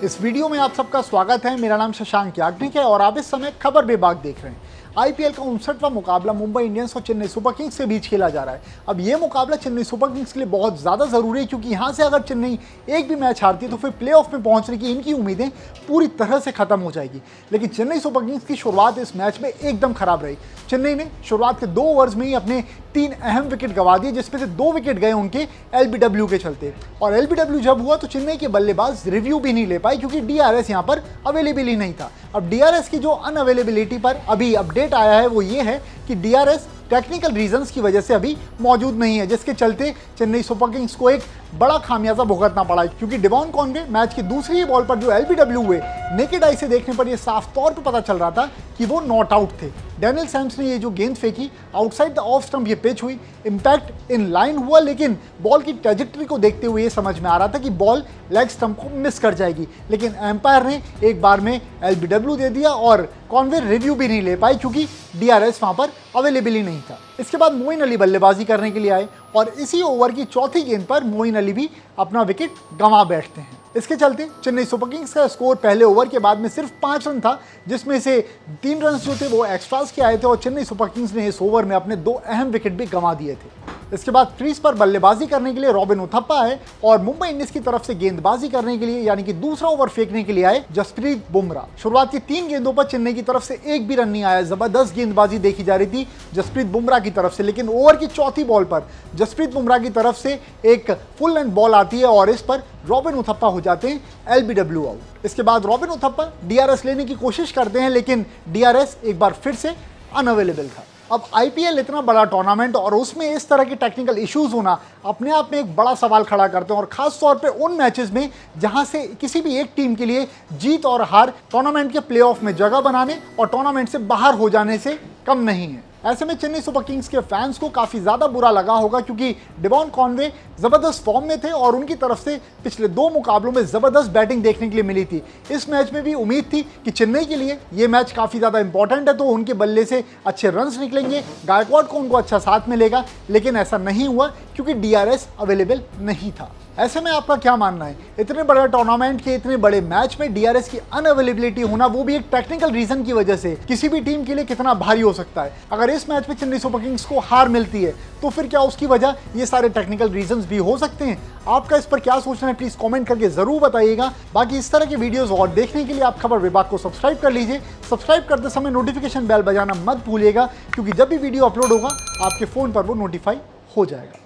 इस वीडियो में आप सबका स्वागत है। मेरा नाम शशांक याग्निक है और आप इस समय खबर विभाग देख रहे हैं। आईपीएल का 59वां मुकाबला मुंबई इंडियंस और चेन्नई सुपर किंग्स के बीच खेला जा रहा है। अब ये मुकाबला चेन्नई सुपर किंग्स के लिए बहुत ज़्यादा ज़रूरी है, क्योंकि यहाँ से अगर चेन्नई एक भी मैच हारती है तो फिर प्लेऑफ में पहुँचने की इनकी उम्मीदें पूरी तरह से खत्म हो जाएगी। लेकिन चेन्नई सुपर किंग्स की शुरुआत इस मैच में एकदम खराब रही। चेन्नई ने शुरुआत के 2 ओवर्स में ही अपने 3 अहम विकेट गंवा दिए, जिसमें से 2 विकेट गए उनके एलबीडब्ल्यू के चलते। और एलबीडब्ल्यू जब हुआ तो चेन्नई के बल्लेबाज रिव्यू भी नहीं ले पाए, क्योंकि डीआरएस यहाँ पर अवेलेबल ही नहीं था। अब डीआरएस की जो अनअवेलेबिलिटी पर अभी अपडेट आया है वो ये है कि डीआरएस टेक्निकल रीजंस की वजह से अभी मौजूद नहीं है, जिसके चलते चेन्नई सुपर किंग्स को एक बड़ा खामियाजा भुगतना पड़ा, क्योंकि डेवॉन कॉनवे मैच की दूसरी बॉल पर जो एलबीडब्ल्यू हुए, नेकेड आई से देखने पर यह साफ तौर पर पता चल रहा था कि वो नॉट आउट थे। डैनियल सैम्स ने ये जो गेंद फेंकी आउटसाइड द ऑफ स्टंप, ये पिच हुई, इंपैक्ट इन लाइन हुआ, लेकिन बॉल की ट्रेजेक्टरी को देखते हुए ये समझ में आ रहा था कि बॉल लेग स्टंप को मिस कर जाएगी। लेकिन एम्पायर ने एक बार में एलबीडब्ल्यू दे दिया और कॉनवे रिव्यू भी नहीं ले पाई, क्योंकि डीआरएस वहां पर अवेलेबल ही नहीं था। इसके बाद मोइन अली बल्लेबाजी करने के लिए आए और इसी ओवर की चौथी गेंद पर मोइन अली भी अपना विकेट गंवा बैठते हैं। इसके चलते चेन्नई सुपर किंग्स का स्कोर पहले ओवर के बाद में सिर्फ 5 रन था, जिसमें से 3 रन जो थे वो एक्स्ट्रास के आए थे और चेन्नई सुपर किंग्स ने इस ओवर में अपने 2 अहम विकेट भी गंवा दिए थे। इसके बाद क्रीज पर बल्लेबाजी करने के लिए रॉबिन उथप्पा आए और मुंबई इंडियंस की तरफ से गेंदबाजी करने के लिए, यानी कि दूसरा ओवर फेंकने के लिए आए जसप्रीत बुमराह। शुरुआत की 3 गेंदों पर चेन्नई की तरफ से एक भी रन नहीं आया। जबरदस्त गेंदबाजी देखी जा रही थी जसप्रीत बुमराह की तरफ से, लेकिन ओवर की चौथी बॉल पर जसप्रीत बुमराह की तरफ से एक फुल लेंथ बॉल आती है और इस पर रॉबिन उथप्पा हो जाते हैं एलबीडब्ल्यू आउट। इसके बाद रॉबिन उथप्पा डीआरएस लेने की कोशिश करते हैं, लेकिन डीआरएस एक बार फिर से अनअवेलेबल था। अब आईपीएल इतना बड़ा टूर्नामेंट और उसमें इस तरह के टेक्निकल इश्यूज होना अपने आप में एक बड़ा सवाल खड़ा करते हैं, और खास तौर पे उन मैचेस में जहां से किसी भी एक टीम के लिए जीत और हार टूर्नामेंट के प्लेऑफ में जगह बनाने और टूर्नामेंट से बाहर हो जाने से कम नहीं है। ऐसे में चेन्नई सुपर किंग्स के फैंस को काफ़ी ज़्यादा बुरा लगा होगा, क्योंकि डेवॉन कॉनवे ज़बरदस्त फॉर्म में थे और उनकी तरफ से पिछले 2 मुकाबलों में ज़बरदस्त बैटिंग देखने के लिए मिली थी। इस मैच में भी उम्मीद थी कि चेन्नई के लिए ये मैच काफ़ी ज़्यादा इंपॉर्टेंट है, तो उनके बल्ले से अच्छे रन्स निकलेंगे, गायकवाड़ को उनको अच्छा साथ मिलेगा, लेकिन ऐसा नहीं हुआ क्योंकि डीआरएस अवेलेबल नहीं था। ऐसे में आपका क्या मानना है? इतने बड़े टूर्नामेंट के इतने बड़े मैच में डीआरएस की अनअवेलेबिलिटी होना, वो भी एक टेक्निकल रीजन की वजह से, किसी भी टीम के लिए कितना भारी हो सकता है? अगर इस मैच में चेन्नई सुपर किंग्स को हार मिलती है तो फिर क्या उसकी वजह ये सारे टेक्निकल रीजंस भी हो सकते हैं? आपका इस पर क्या सोचना है, प्लीज कमेंट करके जरूर बताइएगा। बाकी इस तरह के वीडियोस और देखने के लिए आप खबर विभाग को सब्सक्राइब कर लीजिए। सब्सक्राइब करते समय नोटिफिकेशन बेल बजाना मत भूलिएगा, क्योंकि जब भी वीडियो अपलोड होगा आपके फोन पर वो नोटिफाई हो जाएगा।